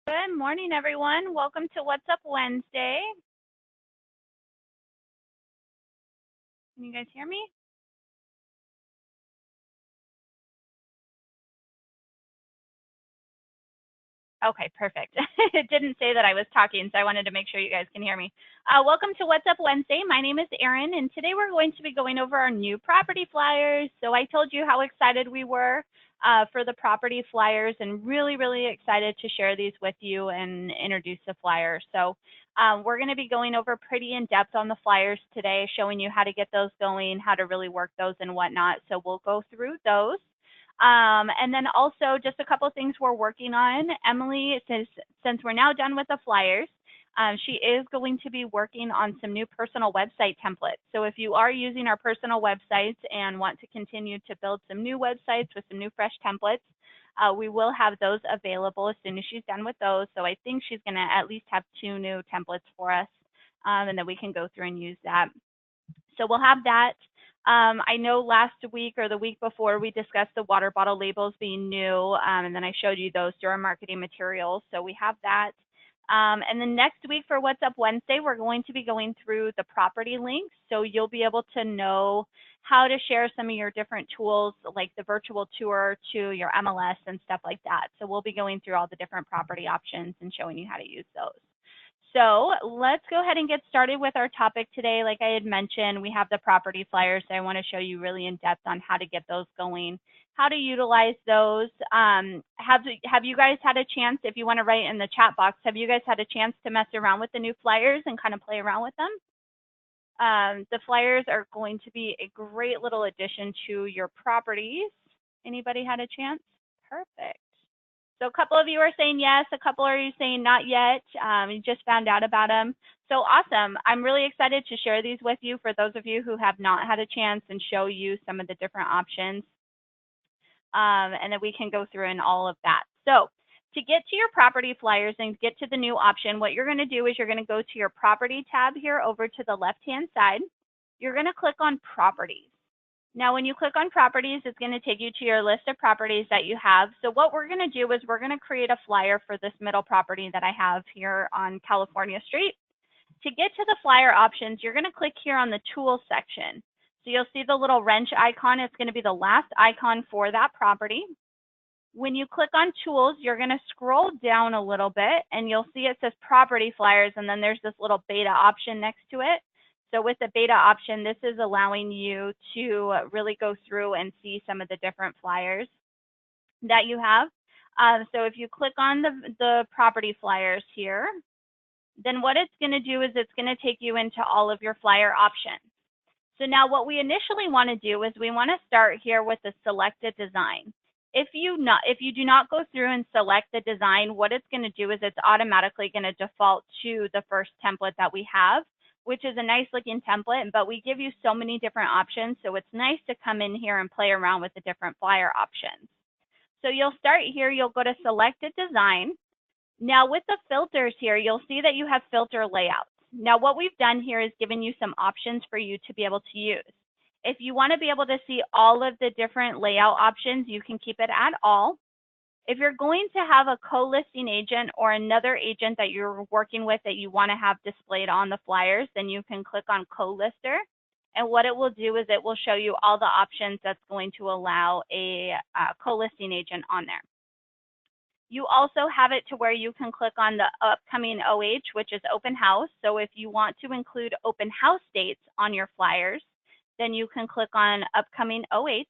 Good morning, everyone. Welcome to What's Up Wednesday. Can you guys hear me? Okay, perfect. It didn't say that I was talking, so I wanted to make sure you guys can hear me. Welcome to What's Up Wednesday. My name is Erin, and today we're going to be going over our new property flyers. So I told you how excited we were for the property flyers, and really excited to share these with you and introduce the flyers. So we're going to be going over pretty in depth on the flyers today, showing you how to get those going, how to really work those and whatnot. So we'll go through those. And then also just a couple things we're working on. Emily, since we're now done with the flyers, she is going to be working on some new personal website templates. So if you are using our personal websites and want to continue to build some new websites with some new fresh templates, we will have those available as soon as she's done with those. So I think she's going to at least have 2 new templates for us, and then we can go through and use that. So we'll have that. I know last week or the week before we discussed the water bottle labels being new, and then I showed you those through our marketing materials. So we have that. And then next week for What's Up Wednesday, we're going to be going through the property links. So you'll be able to know how to share some of your different tools like the virtual tour to your MLS and stuff like that. So we'll be going through all the different property options and showing you how to use those. So let's go ahead and get started with our topic today. Like I had mentioned, we have the property flyers. So I want to show you really in depth on how to get those going, how to utilize those. Have you guys had a chance, if you want to write in the chat box, have you guys had a chance to mess around with the new flyers and kind of play around with them? The flyers are going to be a great little addition to your properties. Anybody had a chance? Perfect. So a couple of you are saying yes, a couple are you saying not yet. You just found out about them. So awesome. I'm really excited to share these with you for those of you who have not had a chance and show you some of the different options. And then we can go through in all of that. So to get to your property flyers and get to the new option, what you're going to do is you're going to go to your property tab here over to the left-hand side. You're going to click on properties. Now, when you click on properties, it's going to take you to your list of properties that you have. So what we're going to do is we're going to create a flyer for this middle property that I have here on California Street. To get to the flyer options, you're going to click here on the tools section. So you'll see the little wrench icon. It's going to be the last icon for that property. When you click on tools, you're going to scroll down a little bit and you'll see it says property flyers, and then there's this little beta option next to it. So with the beta option, this is allowing you to really go through and see some of the different flyers that you have. So if you click on the property flyers here, then what it's going to do is it's going to take you into all of your flyer options. So now what we initially want to do is we want to start here with the selected design. If you do not go through and select the design, what it's going to do is it's automatically going to default to the first template that we have, which is a nice looking template, but we give you so many different options. So it's nice to come in here and play around with the different flyer options. So you'll start here, you'll go to selected design. Now with the filters here, you'll see that you have filter layouts. Now what we've done here is given you some options for you to be able to use. If you want to be able to see all of the different layout options, you can keep it at all. If you're going to have a co-listing agent or another agent that you're working with that you want to have displayed on the flyers, then you can click on co-lister. And what it will do is it will show you all the options that's going to allow a co-listing agent on there. You also have it to where you can click on the upcoming OH, which is open house. So if you want to include open house dates on your flyers, then you can click on upcoming OH.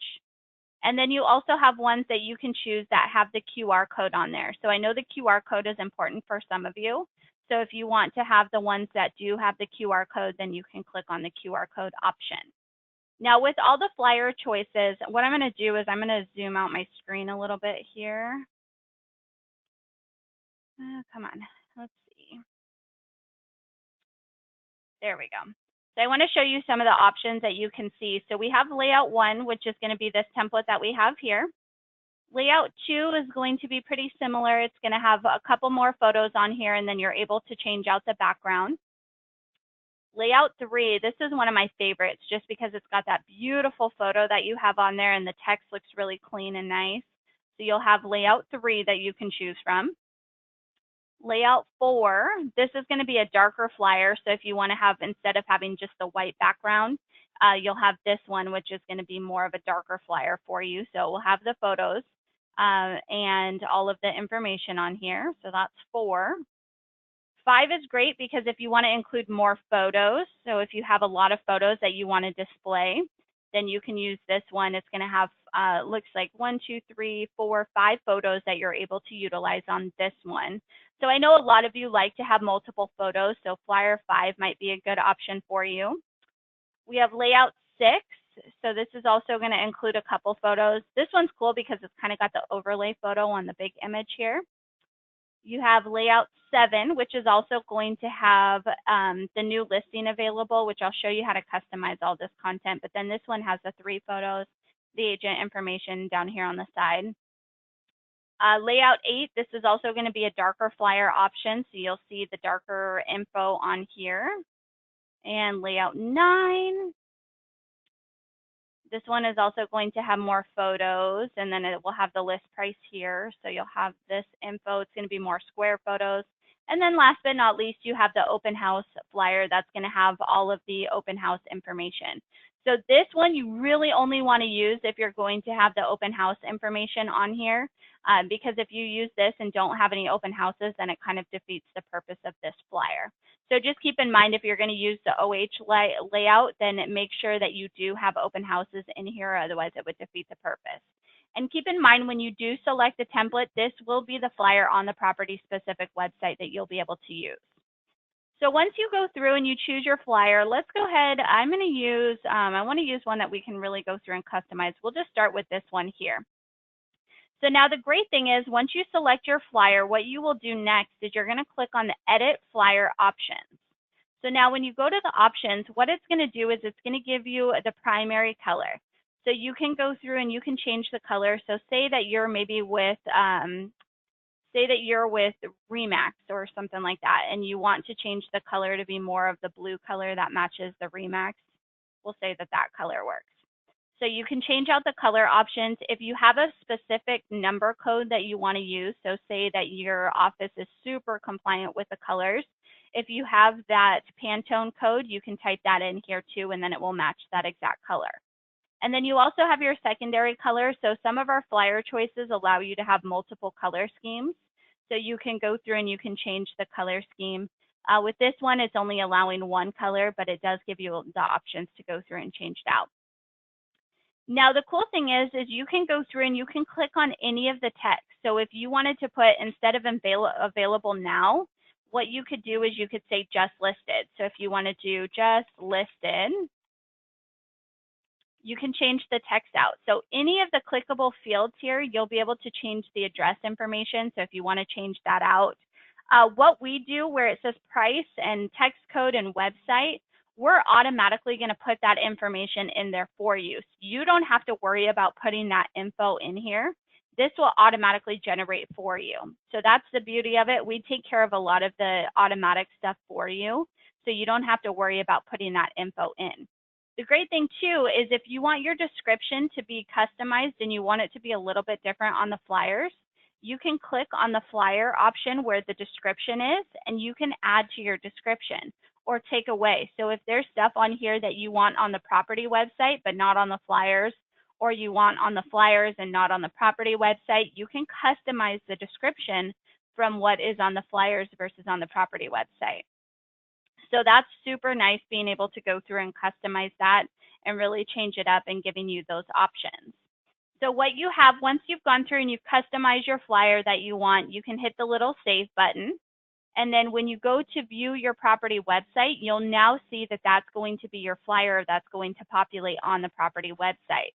And then you also have ones that you can choose that have the QR code on there. So I know the QR code is important for some of you. So if you want to have the ones that do have the QR code, then you can click on the QR code option. Now with all the flyer choices, what I'm going to do is I'm going to zoom out my screen a little bit here. Come on, let's see. There we go. So I want to show you some of the options that you can see. So we have layout 1, which is going to be this template that we have here. Layout 2 is going to be pretty similar. It's going to have a couple more photos on here, and then you're able to change out the background. Layout 3, this is one of my favorites just because it's got that beautiful photo that you have on there, and the text looks really clean and nice. So you'll have layout 3 that you can choose from. Layout 4, this is going to be a darker flyer. So if you want to have, instead of having just the white background, you'll have this one, which is going to be more of a darker flyer for you. So we'll have the photos and all of the information on here. So that's 4. 5 is great because if you want to include more photos, so if you have a lot of photos that you want to display, then you can use this one. It's going to have, looks like 1, 2, 3, 4, 5 photos that you're able to utilize on this one. So I know a lot of you like to have multiple photos, so flyer 5 might be a good option for you. We have layout 6. So this is also going to include a couple photos. This one's cool because it's kind of got the overlay photo on the big image here. You have layout 7, which is also going to have the new listing available, which I'll show you how to customize all this content. But then this one has the 3 photos, the agent information down here on the side. Layout 8, this is also going to be a darker flyer option. So you'll see the darker info on here. And layout 9. This one is also going to have more photos, and then it will have the list price here. So you'll have this info. It's going to be more square photos. And then last but not least, you have the open house flyer that's going to have all of the open house information. So this one you really only want to use if you're going to have the open house information on here, because if you use this and don't have any open houses, then it kind of defeats the purpose of this flyer. So just keep in mind, if you're going to use the OH layout, then make sure that you do have open houses in here, otherwise it would defeat the purpose. And keep in mind, when you do select a template, this will be the flyer on the property specific website that you'll be able to use. So once you go through and you choose your flyer, let's go ahead. I'm going to use, I want to use one that we can really go through and customize. We'll just start with this one here. So now the great thing is, once you select your flyer, what you will do next is you're going to click on the Edit Flyer Options. So now when you go to the options, what it's going to do is it's going to give you the primary color. So you can go through and you can change the color. So say that you're maybe with, Remax or something like that, and you want to change the color to be more of the blue color that matches the Remax. We'll say that that color works. So you can change out the color options. If you have a specific number code that you want to use, so say that your office is super compliant with the colors, if you have that Pantone code, you can type that in here too, and then it will match that exact color. And then you also have your secondary color. So some of our flyer choices allow you to have multiple color schemes. So you can go through and you can change the color scheme. With this one, it's only allowing one color, but it does give you the options to go through and change it out. Now, the cool thing is you can go through and you can click on any of the text. So if you wanted to put, instead of available now, what you could do is you could say just listed. So if you wanted to just listed, you can change the text out. So any of the clickable fields here, you'll be able to change the address information. So if you want to change that out, what we do where it says price and text code and website, we're automatically going to put that information in there for you. So you don't have to worry about putting that info in here. This will automatically generate for you. So that's the beauty of it. We take care of a lot of the automatic stuff for you, so you don't have to worry about putting that info in. The great thing too is if you want your description to be customized and you want it to be a little bit different on the flyers, you can click on the flyer option where the description is, and you can add to your description or take away. So if there's stuff on here that you want on the property website but not on the flyers, or you want on the flyers and not on the property website, you can customize the description from what is on the flyers versus on the property website. So that's super nice, being able to go through and customize that and really change it up and giving you those options. So what you have, once you've gone through and you've customized your flyer that you want, you can hit the little save button. And then when you go to view your property website, you'll now see that that's going to be your flyer that's going to populate on the property website.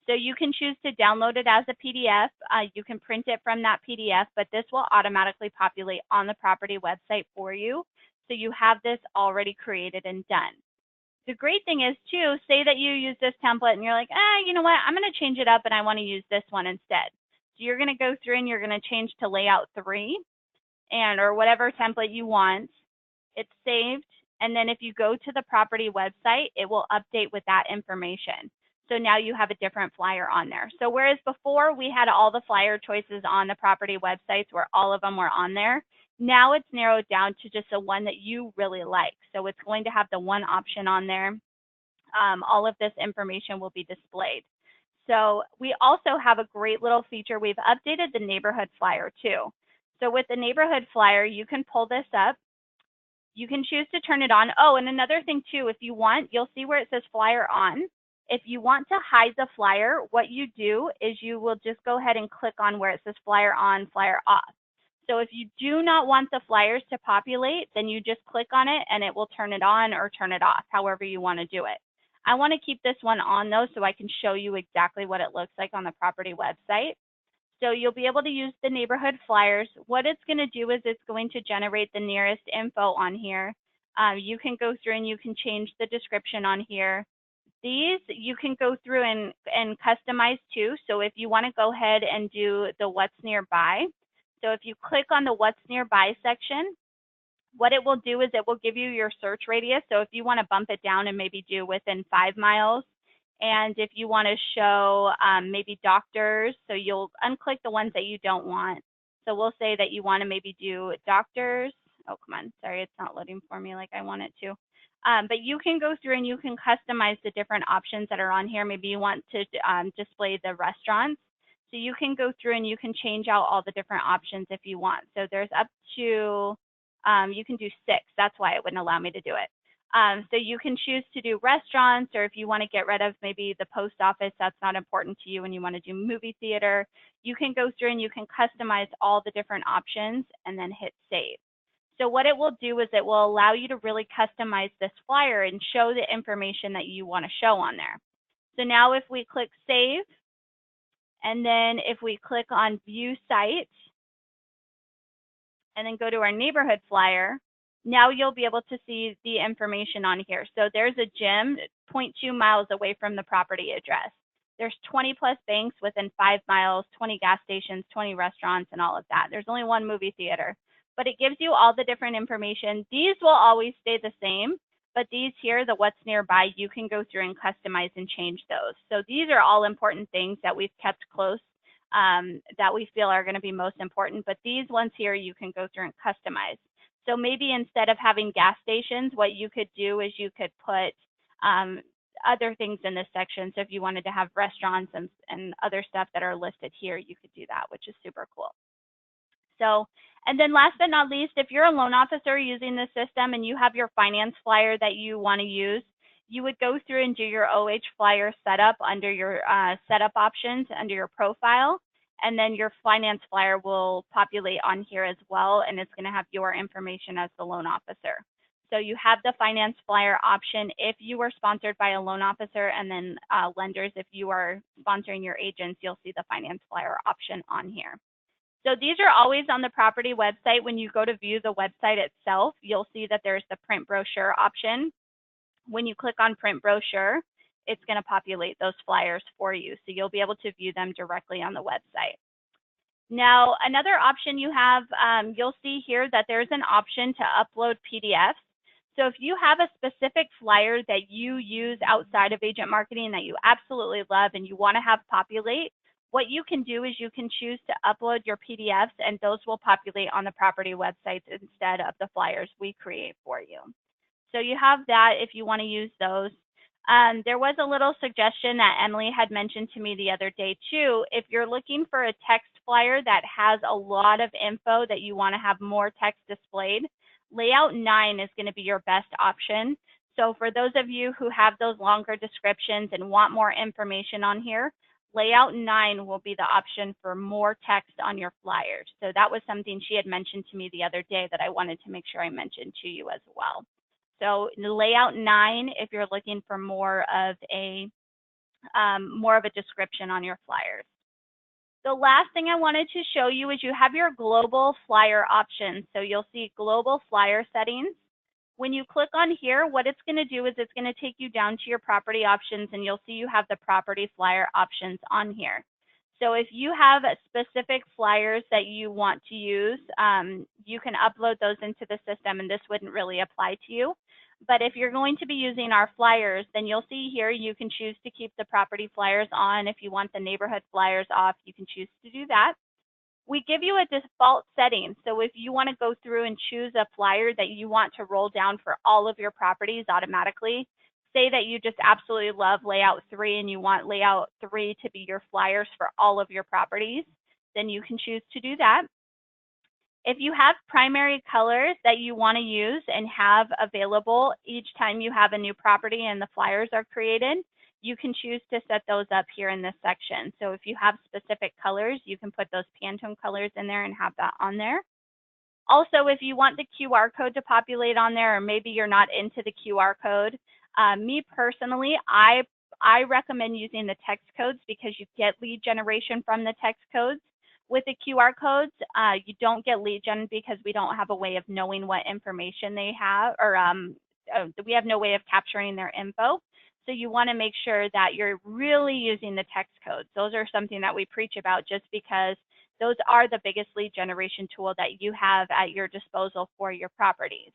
So you can choose to download it as a PDF. You can print it from that PDF, but this will automatically populate on the property website for you. So you have this already created and done. The great thing is too, say that you use this template and you're like, you know what, I'm going to change it up and I want to use this one instead. So you're going to go through and you're going to change to layout 3 or whatever template you want. It's saved. And then if you go to the property website, it will update with that information. So now you have a different flyer on there. So whereas before we had all the flyer choices on the property websites where all of them were on there, Now it's narrowed down to just the one that you really like. So it's going to have the one option on there. All of this information will be displayed. So we also have a great little feature. We've updated the neighborhood flyer too. So with the neighborhood flyer, you can pull this up. You can choose to turn it on. Oh, and another thing too, if you want, you'll see where it says flyer on. If you want to hide the flyer, what you do is you will just go ahead and click on where it says flyer on, flyer off. So if you do not want the flyers to populate, then you just click on it and it will turn it on or turn it off, however you want to do it. I want to keep this one on though, so I can show you exactly what it looks like on the property website. So you'll be able to use the neighborhood flyers. What it's going to do is it's going to generate the nearest info on here. You can go through and you can change the description on here. These you can go through and customize too. So if you want to go ahead and do the what's nearby. So if you click on the what's nearby section, what it will do is it will give you your search radius. So if you want to bump it down and maybe do within 5 miles, and if you want to show maybe doctors, so you'll unclick the ones that you don't want. So we'll say that you want to maybe do doctors. Oh, come on. Sorry, it's not loading for me like I want it to. But you can go through and you can customize the different options that are on here. Maybe you want to display the restaurants. So you can go through and you can change out all the different options if you want. So there's up to, you can do 6. That's why it wouldn't allow me to do it. So you can choose to do restaurants, or if you want to get rid of maybe the post office, that's not important to you and you want to do movie theater, you can go through and you can customize all the different options and then hit save. So what it will do is it will allow you to really customize this flyer and show the information that you want to show on there. So now if we click save, and then if we click on view site, and then go to our neighborhood flyer, now you'll be able to see the information on here. So there's a gym 0.2 miles away from the property address. There's 20 plus banks within 5 miles, 20 gas stations, 20 restaurants, and all of that. There's only one movie theater, but it gives you all the different information. These will always stay the same, but these here, the what's nearby, you can go through and customize and change those. So these are all important things that we've kept close that we feel are going to be most important, but these ones here you can go through and customize. So maybe instead of having gas stations, what you could do is you could put other things in this section. So if you wanted to have restaurants and other stuff that are listed here, you could do that, which is super cool. So, and then last but not least, if you're a loan officer using this system and you have your finance flyer that you want to use, you would go through and do your OH flyer setup under your setup options under your profile, and then your finance flyer will populate on here as well, and it's going to have your information as the loan officer. So you have the finance flyer option if you are sponsored by a loan officer, and then lenders, if you are sponsoring your agents, you'll see the finance flyer option on here. So these are always on the property website. When you go to view the website itself, you'll see that there's the print brochure option. When you click on print brochure, it's going to populate those flyers for you. So you'll be able to view them directly on the website. Now, another option you have, you'll see here that there's an option to upload PDFs. So if you have a specific flyer that you use outside of agent marketing that you absolutely love and you want to have populate, what you can do is you can choose to upload your PDFs, and those will populate on the property websites instead of the flyers we create for you. So you have that if you want to use those. There was a little suggestion that Emily had mentioned to me the other day too. If you're looking for a text flyer that has a lot of info that you want to have more text displayed, Layout 9 is going to be your best option. So for those of you who have those longer descriptions and want more information on here, Layout 9 will be the option for more text on your flyers. So that was something she had mentioned to me the other day that I wanted to make sure I mentioned to you as well. So Layout 9, if you're looking for more of a description on your flyers. The last thing I wanted to show you is you have your global flyer options. So you'll see global flyer settings. When you click on here, what it's going to do is it's going to take you down to your property options, and you'll see you have the property flyer options on here. So if you have specific flyers that you want to use, you can upload those into the system, and this wouldn't really apply to you. But if you're going to be using our flyers, then you'll see here you can choose to keep the property flyers on. If you want the neighborhood flyers off, you can choose to do that. We give you a default setting. So if you want to go through and choose a flyer that you want to roll down for all of your properties automatically, say that you just absolutely love layout 3 and you want layout 3 to be your flyers for all of your properties, then you can choose to do that. If you have primary colors that you want to use and have available each time you have a new property and the flyers are created, you can choose to set those up here in this section. So if you have specific colors, you can put those Pantone colors in there and have that on there. Also, if you want the QR code to populate on there, or maybe you're not into the QR code, me personally, I recommend using the text codes because you get lead generation from the text codes. With the QR codes, you don't get lead gen because we don't have a way of knowing what information they have, or we have no way of capturing their info. So you want to make sure that you're really using the text codes. Those are something that we preach about just because those are the biggest lead generation tool that you have at your disposal for your properties.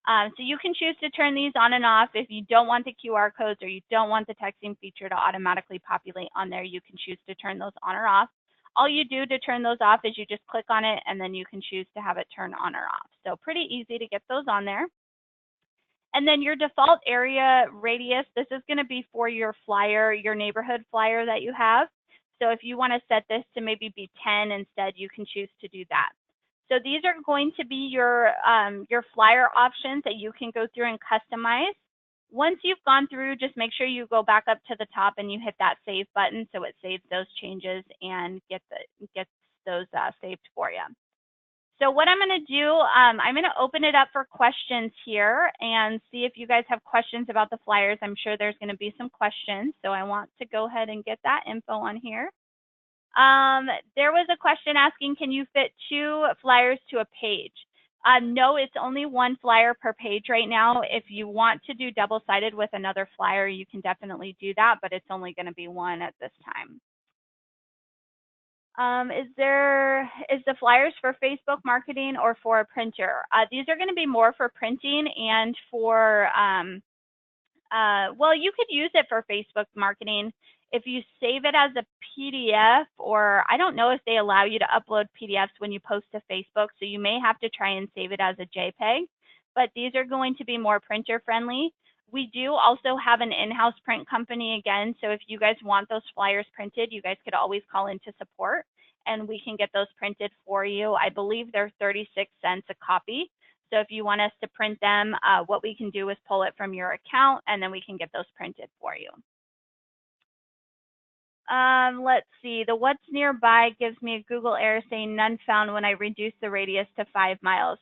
So you can choose to turn these on and off. If you don't want the QR codes or you don't want the texting feature to automatically populate on there, you can choose to turn those on or off. All you do to turn those off is you just click on it and then you can choose to have it turn on or off. So pretty easy to get those on there. And then your default area radius, this is going to be for your flyer, your neighborhood flyer that you have. So if you want to set this to maybe be 10 instead, you can choose to do that. So these are going to be your flyer options that you can go through and customize. Once you've gone through, just make sure you go back up to the top and you hit that save button so it saves those changes and gets those saved for you. So what I'm going to do, I'm going to open it up for questions here and see if you guys have questions about the flyers. I'm sure there's going to be some questions, so I want to go ahead and get that info on here. There was a question asking, can you fit 2 flyers to a page? No, it's only 1 flyer per page right now. If you want to do double-sided with another flyer, you can definitely do that, but it's only going to be 1 at this time. Is the flyers for Facebook marketing or for a printer? These are going to be more for printing and for, well, you could use it for Facebook marketing. If you save it as a PDF, or I don't know if they allow you to upload PDFs when you post to Facebook, so you may have to try and save it as a JPEG, but these are going to be more printer friendly. We do also have an in-house print company again, so if you guys want those flyers printed, you guys could always call into support and we can get those printed for you. I believe they're 36 cents a copy. So if you want us to print them, what we can do is pull it from your account and then we can get those printed for you. Let's see, the what's nearby gives me a Google error saying none found when I reduce the radius to 5 miles.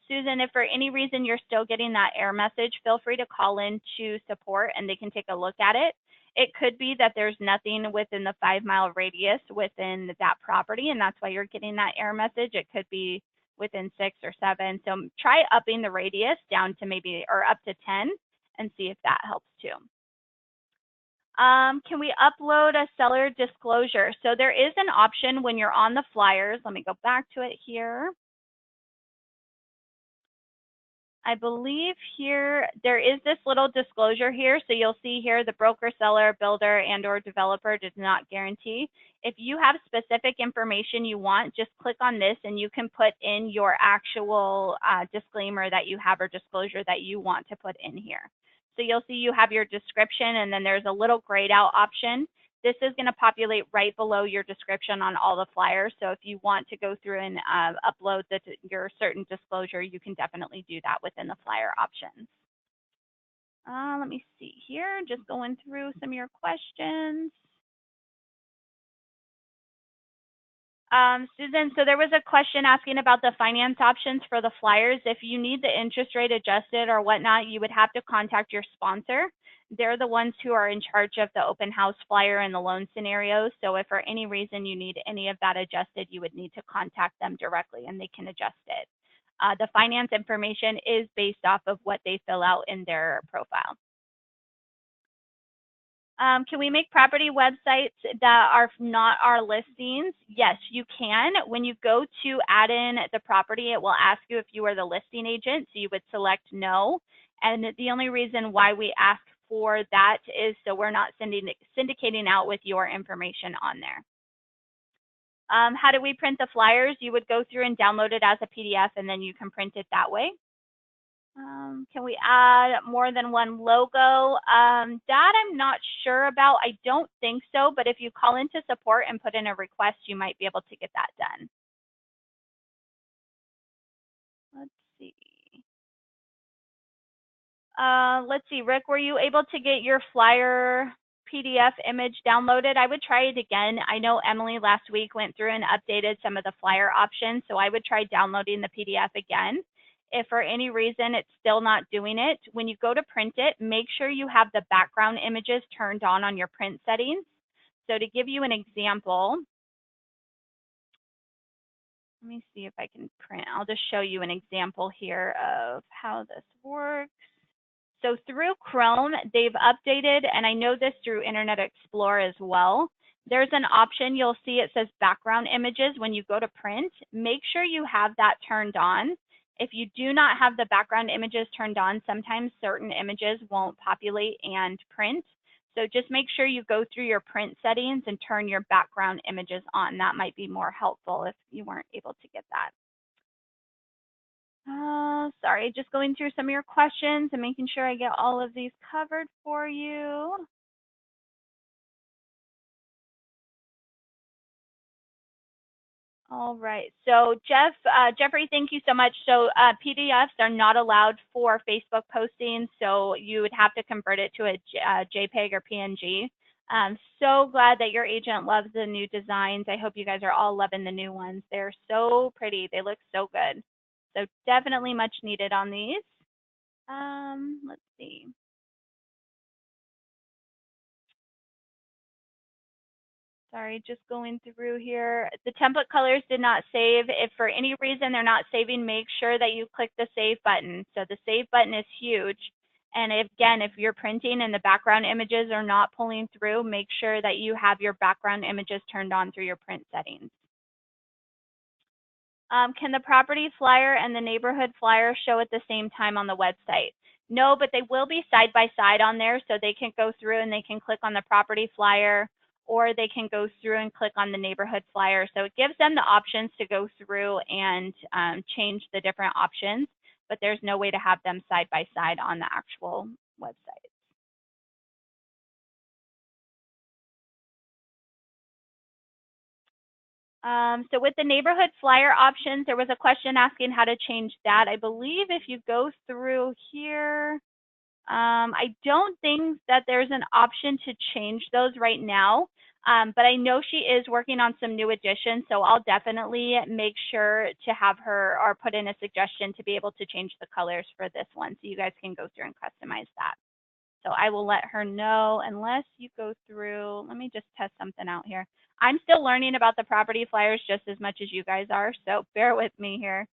Susan, if for any reason you're still getting that error message, feel free to call in to support and they can take a look at it. It could be that there's nothing within the 5-mile radius within that property, and that's why you're getting that error message. It could be within 6 or 7. So try upping the radius down to maybe, or up to 10 and see if that helps too. Can we upload a seller disclosure? So there is an option when you're on the flyers. Let me go back to it here. I believe here, there is this little disclosure here. So you'll see here, the broker, seller, builder, and or developer does not guarantee. If you have specific information you want, just click on this and you can put in your actual disclaimer that you have or disclosure that you want to put in here. So you'll see you have your description and then there's a little grayed out option. This is going to populate right below your description on all the flyers. So if you want to go through and upload your certain disclosure, you can definitely do that within the flyer options. Let me see here, just going through some of your questions. Susan, so there was a question asking about the finance options for the flyers. If you need the interest rate adjusted or whatnot, you would have to contact your sponsor. They're the ones who are in charge of the open house flyer and the loan scenarios. So if for any reason you need any of that adjusted, you would need to contact them directly and they can adjust it. The finance information is based off of what they fill out in their profile. Can we make property websites that are not our listings? Yes, you can. When you go to add in the property, it will ask you if you are the listing agent. So you would select no. And the only reason why we ask for that is so we're not syndicating out with your information on there. How do we print the flyers? You would go through and download it as a PDF, and then you can print it that way. Can we add more than one logo? That I'm not sure about. I don't think so, but if you call into support and put in a request, you might be able to get that done. Let's see. Let's see, Rick, were you able to get your flyer PDF image downloaded? I would try it again. I know Emily last week went through and updated some of the flyer options, so I would try downloading the PDF again. If for any reason it's still not doing it, when you go to print it, make sure you have the background images turned on your print settings. So to give you an example, let me see if I can print. I'll just show you an example here of how this works. So through Chrome, they've updated, and I know this through Internet Explorer as well. There's an option, you'll see it says background images when you go to print. Make sure you have that turned on. If you do not have the background images turned on, sometimes certain images won't populate and print. So just make sure you go through your print settings and turn your background images on. That might be more helpful if you weren't able to get that. Sorry, just going through some of your questions and making sure I get all of these covered for you. All right, so Jeffrey, thank you so much. So PDFs are not allowed for Facebook postings, so you would have to convert it to a JPEG or PNG. I'm so glad that your agent loves the new designs. I hope you guys are all loving the new ones. They're so pretty. They look so good. So definitely much needed on these. Let's see. Sorry, just going through here. The template colors did not save. If for any reason they're not saving, make sure that you click the save button. So the save button is huge. And again, if you're printing and the background images are not pulling through, make sure that you have your background images turned on through your print settings. Can the property flyer and the neighborhood flyer show at the same time on the website? No, but they will be side by side on there, so they can go through and they can click on the property flyer, or they can go through and click on the neighborhood flyer. So it gives them the options to go through and change the different options, but there's no way to have them side by side on the actual website. So with the neighborhood flyer options, there was a question asking how to change that. I believe if you go through here, I don't think that there's an option to change those right now, but I know she is working on some new additions, so I'll definitely make sure to have her or put in a suggestion to be able to change the colors for this one so you guys can go through and customize that. So I will let her know unless you go through, let me just test something out here. I'm still learning about the property flyers just as much as you guys are, so bear with me here.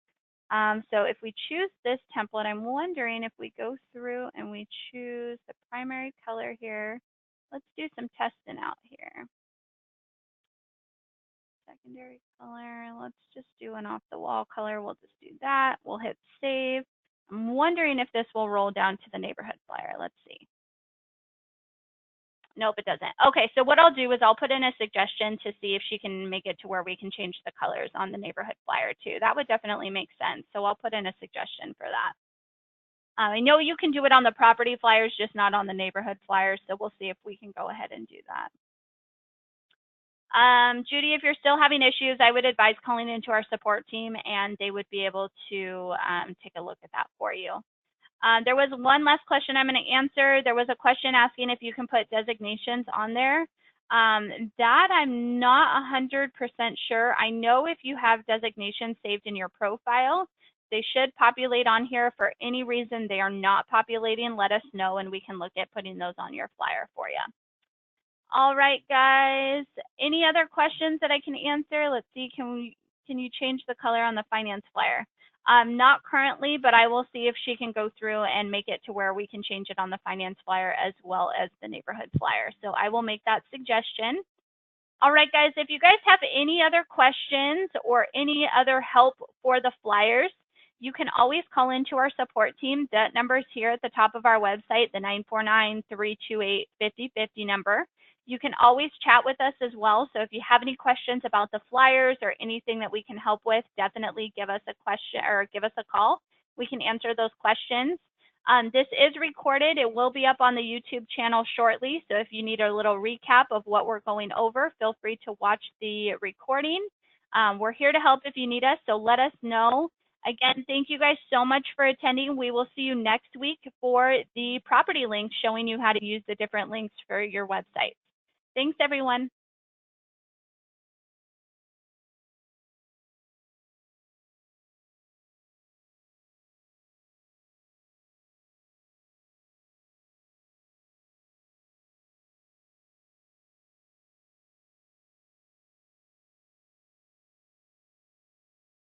So if we choose this template, I'm wondering if we go through and we choose the primary color here. Let's do some testing out here. Secondary color, let's just do an off the wall color. We'll just do that. We'll hit save. I'm wondering if this will roll down to the neighborhood flyer. Let's see. Nope, it doesn't. Okay, so what I'll do is I'll put in a suggestion to see if she can make it to where we can change the colors on the neighborhood flyer too. That would definitely make sense. So I'll put in a suggestion for that. I know you can do it on the property flyers, just not on the neighborhood flyers. So we'll see if we can go ahead and do that. Judy, if you're still having issues, I would advise calling into our support team and they would be able to take a look at that for you. There was one last question I'm going to answer. There was a question asking if you can put designations on there. That I'm not 100% sure. I know if you have designations saved in your profile, they should populate on here. For any reason they are not populating, let us know and we can look at putting those on your flyer for you. All right, guys. Any other questions that I can answer? Let's see. Can you change the color on the finance flyer? Not currently, but I will see if she can go through and make it to where we can change it on the finance flyer as well as the neighborhood flyer. So I will make that suggestion. All right, guys, if you guys have any other questions or any other help for the flyers, you can always call into our support team. That number is here at the top of our website, the 949-328-5050 number. You can always chat with us as well. So if you have any questions about the flyers or anything that we can help with, definitely give us a question or give us a call. We can answer those questions. This is recorded. It will be up on the YouTube channel shortly. So if you need a little recap of what we're going over, feel free to watch the recording. We're here to help if you need us, so let us know. Again, thank you guys so much for attending. We will see you next week for the property links showing you how to use the different links for your website. Thanks, everyone.